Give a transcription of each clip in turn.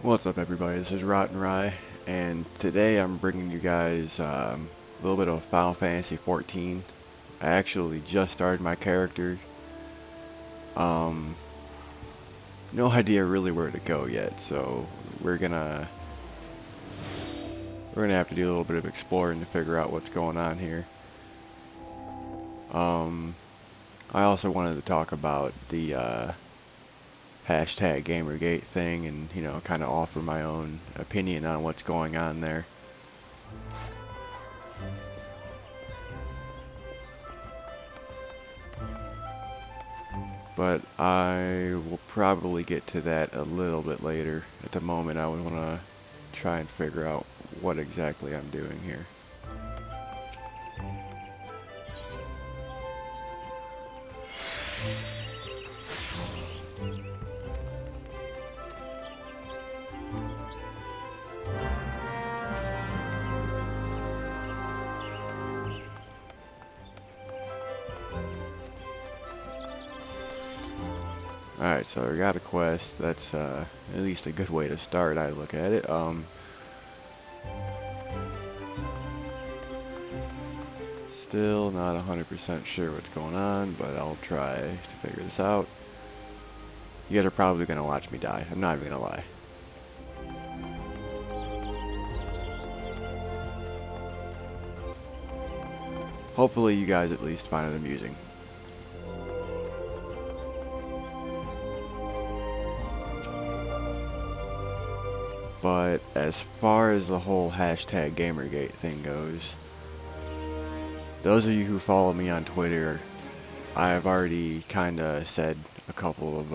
What's up, everybody? This is Rotten Rye, and today I'm bringing you guys a little bit of Final Fantasy XIV. I actually just started my character. Um, no idea really where to go yet, so we're gonna have to do a little bit of exploring to figure out what's going on here. Um, I also wanted to talk about the hashtag Gamergate thing, and kind of offer my own opinion on what's going on there. But I will probably get to that a little bit later. At the moment, I would want to try and figure out what exactly I'm doing here. Alright, so I got a quest. That's at least a good way to start, I look at it. Still not 100% sure what's going on, but I'll try to figure this out. You guys are probably going to watch me die. I'm not even going to lie. Hopefully you guys at least find it amusing. But as far as the whole hashtag Gamergate thing goes, those of you who follow me on Twitter, I've already kind of said a couple of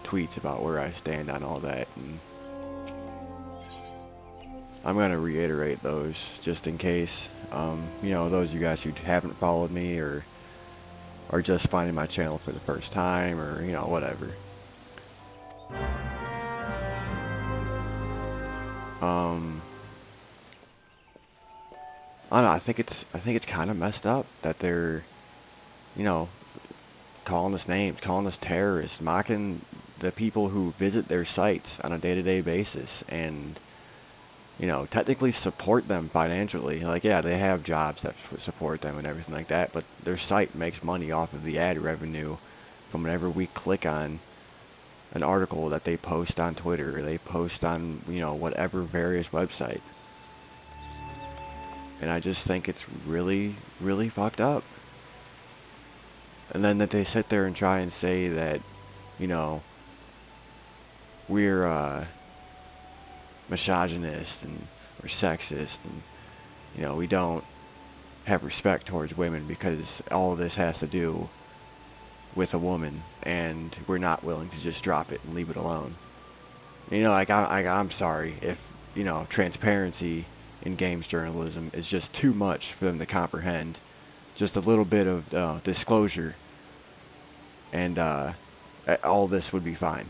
tweets about where I stand on all that, and I'm going to reiterate those just in case. Those of you guys who haven't followed me or are just finding my channel for the first time, or whatever. I don't know. I think it's kind of messed up that they're, you know, calling us names, calling us terrorists, mocking the people who visit their sites on a day-to-day basis, and technically support them financially. Like, yeah, they have jobs that support them and everything like that, but their site makes money off of the ad revenue from whenever we click on an article that they post on Twitter or they post on whatever various website. And I just think it's really, really fucked up. And then that they sit there and try and say that, you know, we're misogynist and or sexist, and we don't have respect towards women because all of this has to do with a woman, and we're not willing to just drop it and leave it alone. I'm sorry if transparency in games journalism is just too much for them to comprehend. Just a little bit of disclosure, and all this would be fine.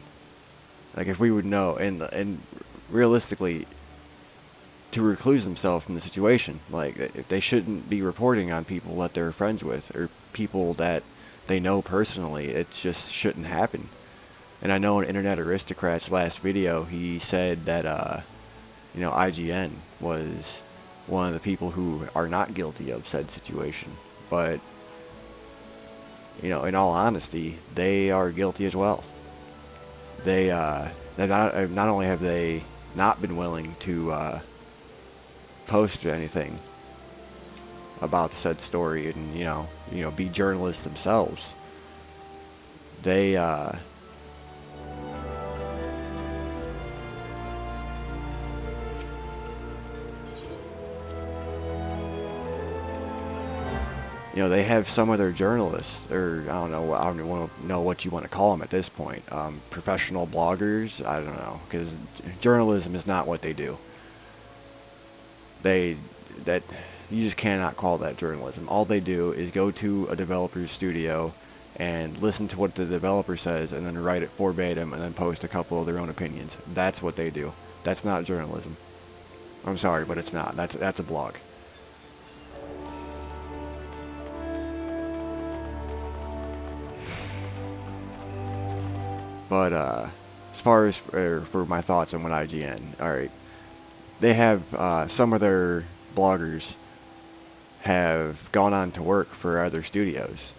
Like, if we would know, and realistically, to recluse themselves from the situation, like, if they shouldn't be reporting on people that they're friends with or people that they know personally. It just shouldn't happen. And I know in Internet Aristocrat's last video, he said that IGN was one of the people who are not guilty of said situation. But, in all honesty, they are guilty as well. They not only have they not been willing to post anything about said story and be journalists themselves, they they have some of their journalists, or I don't know what you want to call them at this point. Professional bloggers, I don't know, because journalism is not what they do. That you just cannot call that journalism. All they do is go to a developer's studio and listen to what the developer says, and then write it verbatim, and then post a couple of their own opinions. That's what they do. That's not journalism. I'm sorry, but it's not. That's a blog. But as far as for my thoughts on what IGN, all right, they have some of their bloggers have gone on to work for other studios.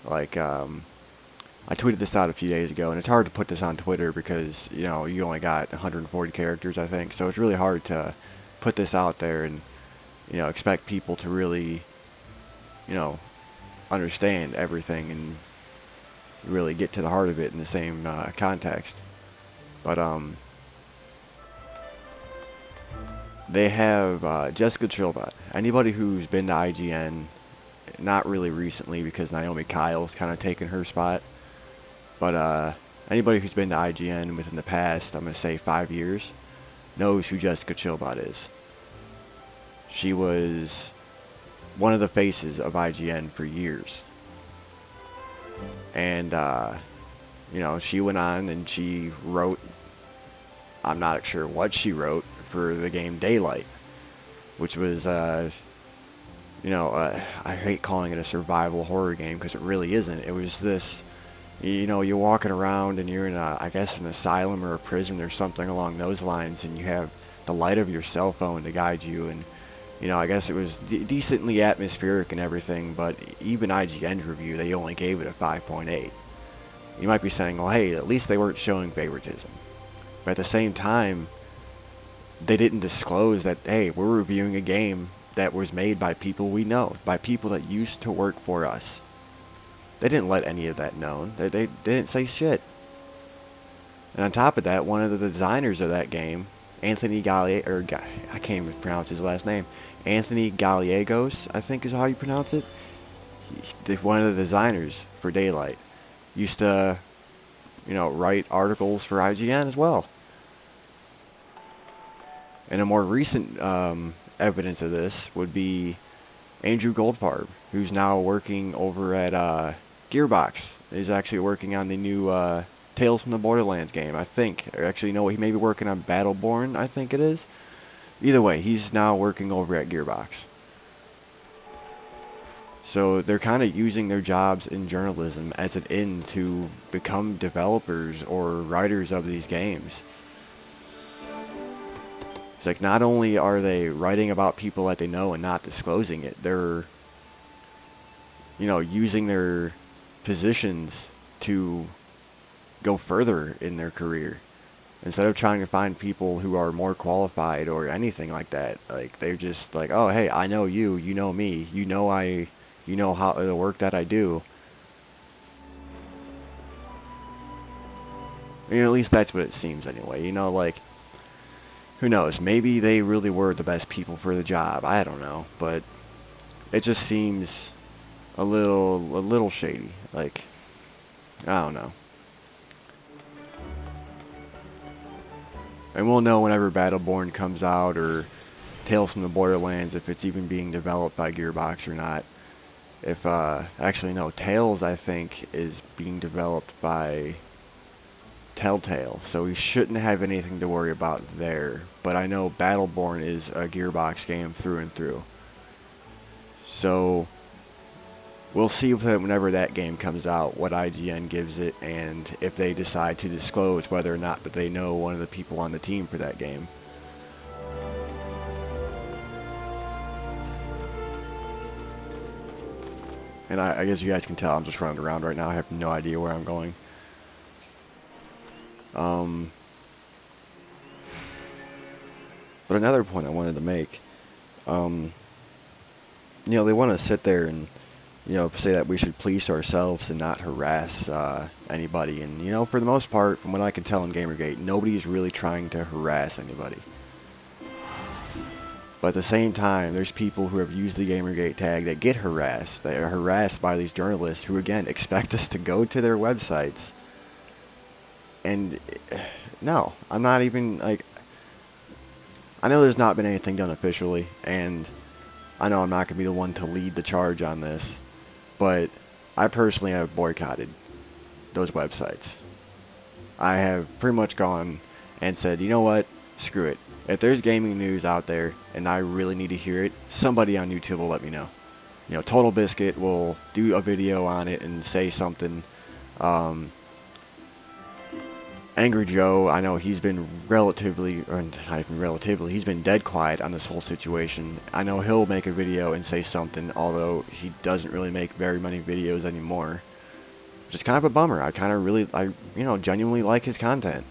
Like, I tweeted this out a few days ago, and it's hard to put this on Twitter because, you know, you only got 140 characters, I think. So it's really hard to put this out there and, you know, expect people to really, you know, understand everything and really get to the heart of it in the same context. But, they have Jessica Chilbot. Anybody who's been to IGN, not really recently because Naomi Kyle's kind of taken her spot, but anybody who's been to IGN within the past, I'm going to say 5 years, knows who Jessica Chilbot is. She was one of the faces of IGN for years. And, you know, she went on and she wrote, I'm not sure what she wrote, for the game Daylight, which was, you know, I hate calling it a survival horror game because it really isn't. It was this, you know, you're walking around and you're in I guess an asylum or a prison or something along those lines, and you have the light of your cell phone to guide you, and, you know, I guess it was decently atmospheric and everything, but even IGN's review, they only gave it a 5.8. You might be saying, well, hey, at least they weren't showing favoritism. But at the same time, they didn't disclose that, hey, we're reviewing a game that was made by people we know, by people that used to work for us. They didn't let any of that known. They didn't say shit. And on top of that, one of the designers of that game, Anthony I can't even pronounce his last name, Anthony Gallegos, I think is how you pronounce it. One of the designers for Daylight used to, you know, write articles for IGN as well. And a more recent evidence of this would be Andrew Goldfarb, who's now working over at Gearbox. He's actually working on the new Tales from the Borderlands game, I think. Or actually, no, he may be working on Battleborn, I think it is. Either way, he's now working over at Gearbox. So they're kind of using their jobs in journalism as an in to become developers or writers of these games. It's like not only are they writing about people that they know and not disclosing it, they're, you know, using their positions to go further in their career. Instead of trying to find people who are more qualified or anything like that, like they're just like, oh, hey, I know you, you know me, you know how the work that I do. I mean, at least that's what it seems anyway. You know, like, who knows? Maybe they really were the best people for the job. I don't know, but it just seems a little shady. Like, I don't know. And we'll know whenever Battleborn comes out or Tales from the Borderlands if it's even being developed by Gearbox or not. If actually no, Tales I think is being developed by Telltale, so we shouldn't have anything to worry about there. But I know Battleborn is a Gearbox game through and through. So we'll see whenever that game comes out what IGN gives it, and if they decide to disclose whether or not that they know one of the people on the team for that game. And I guess you guys can tell I'm just running around right now. I have no idea where I'm going. But another point I wanted to make, you know, they want to sit there and, you know, say that we should police ourselves and not harass anybody. And, you know, for the most part, from what I can tell in Gamergate, nobody is really trying to harass anybody. But at the same time, there's people who have used the Gamergate tag that get harassed. They are harassed by these journalists who, again, expect us to go to their websites. And, no, I'm not even, like, I know there's not been anything done officially, and I know I'm not going to be the one to lead the charge on this, but I personally have boycotted those websites. I have pretty much gone and said, you know what, screw it. If there's gaming news out there and I really need to hear it, somebody on YouTube will let me know. You know, Total Biscuit will do a video on it and say something. And Angry Joe, I know he's been relatively, or not even relatively, he's been dead quiet on this whole situation. I know he'll make a video and say something, although he doesn't really make very many videos anymore. Just kind of a bummer. I kind of really, genuinely like his content.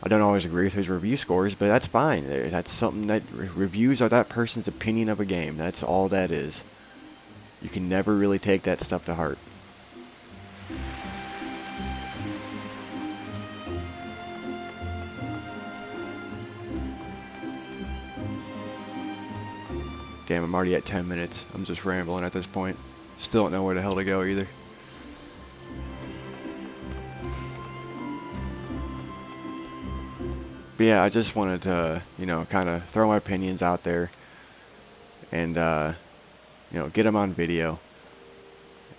I don't always agree with his review scores, but that's fine. That's something that reviews are that person's opinion of a game. That's all that is. You can never really take that stuff to heart. Damn, I'm already at 10 minutes. I'm just rambling at this point. Still don't know where the hell to go either. But yeah, I just wanted to, kind of throw my opinions out there and, get them on video.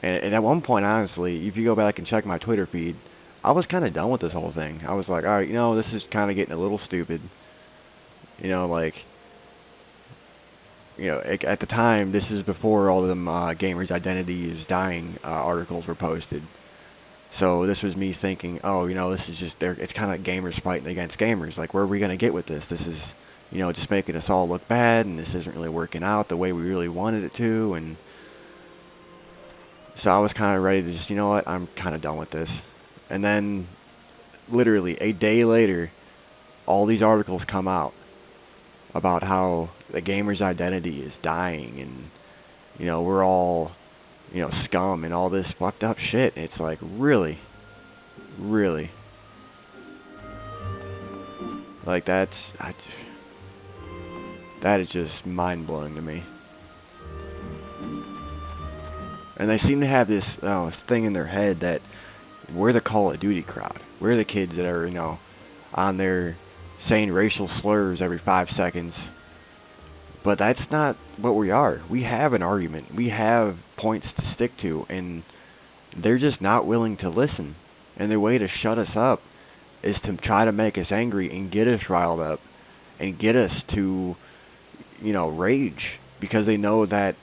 And at one point, honestly, if you go back and check my Twitter feed, I was kind of done with this whole thing. I was like, all right, this is kind of getting a little stupid. At the time, this is before all of them gamers' identity is dying articles were posted. So this was me thinking, this is just it's kind of like gamers fighting against gamers. Like, where are we going to get with this? This is, just making us all look bad, and this isn't really working out the way we really wanted it to. And so I was kind of ready to just, I'm kind of done with this. And then, literally, a day later, all these articles come out about how the gamer's identity is dying, and, we're all, scum and all this fucked up shit. It's like, really? Like, that is just mind-blowing to me. And they seem to have this thing in their head that we're the Call of Duty crowd. We're the kids that are, on there saying racial slurs every 5 seconds. But that's not what we are. We have an argument. We have points to stick to, and they're just not willing to listen. And their way to shut us up is to try to make us angry and get us riled up and get us to, rage. Because they know that,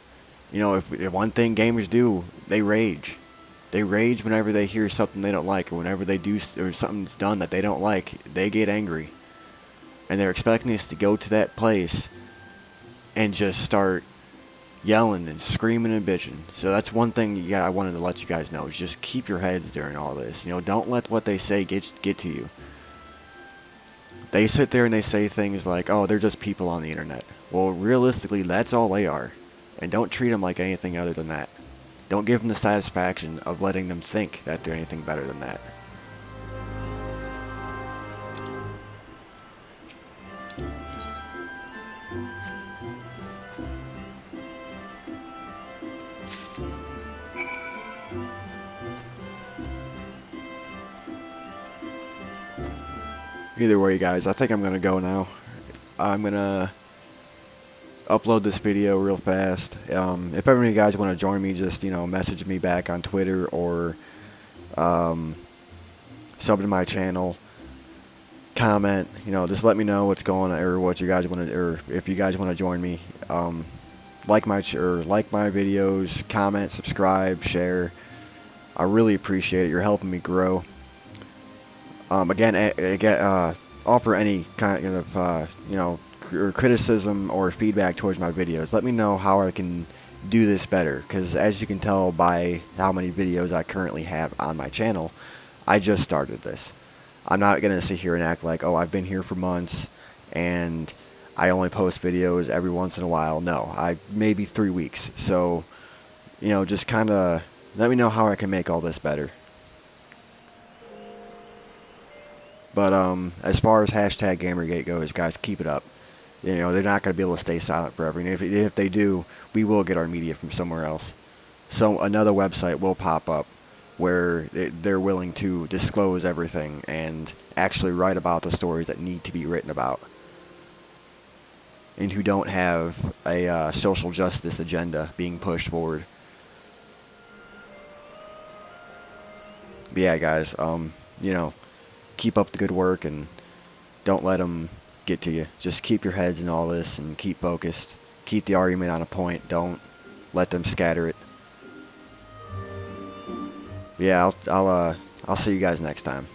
if one thing gamers do, they rage. They rage whenever they hear something they don't like, or whenever they do, or something's done that they don't like, they get angry. And they're expecting us to go to that place and just start yelling and screaming and bitching. So that's one thing I wanted to let you guys know, is just keep your heads during all this. Don't let what they say get to you. They sit there and they say things like, oh, they're just people on the internet. Well, realistically, that's all they are. And don't treat them like anything other than that. Don't give them the satisfaction of letting them think that they're anything better than that. Either way, guys, I think I'm going to go now. I'm going to upload this video real fast. If ever you guys want to join me, just, message me back on Twitter, or sub to my channel, comment, just let me know what's going on, or what you guys want to, or if you guys want to join me. Like my videos, comment, subscribe, share. I really appreciate it. You're helping me grow. Again, offer any kind of, criticism or feedback towards my videos. Let me know how I can do this better, because as you can tell by how many videos I currently have on my channel, I just started this. I'm not going to sit here and act like, oh, I've been here for months and I only post videos every once in a while. No, maybe 3 weeks. So, just kind of let me know how I can make all this better. But as far as hashtag Gamergate goes, guys, keep it up. They're not going to be able to stay silent forever. And if they do, we will get our media from somewhere else. So another website will pop up where they're willing to disclose everything and actually write about the stories that need to be written about, and who don't have a social justice agenda being pushed forward. But yeah, guys, keep up the good work and don't let them get to you. Just keep your heads in all this and keep focused. Keep the argument on a point. Don't let them scatter it. Yeah, I'll see you guys next time.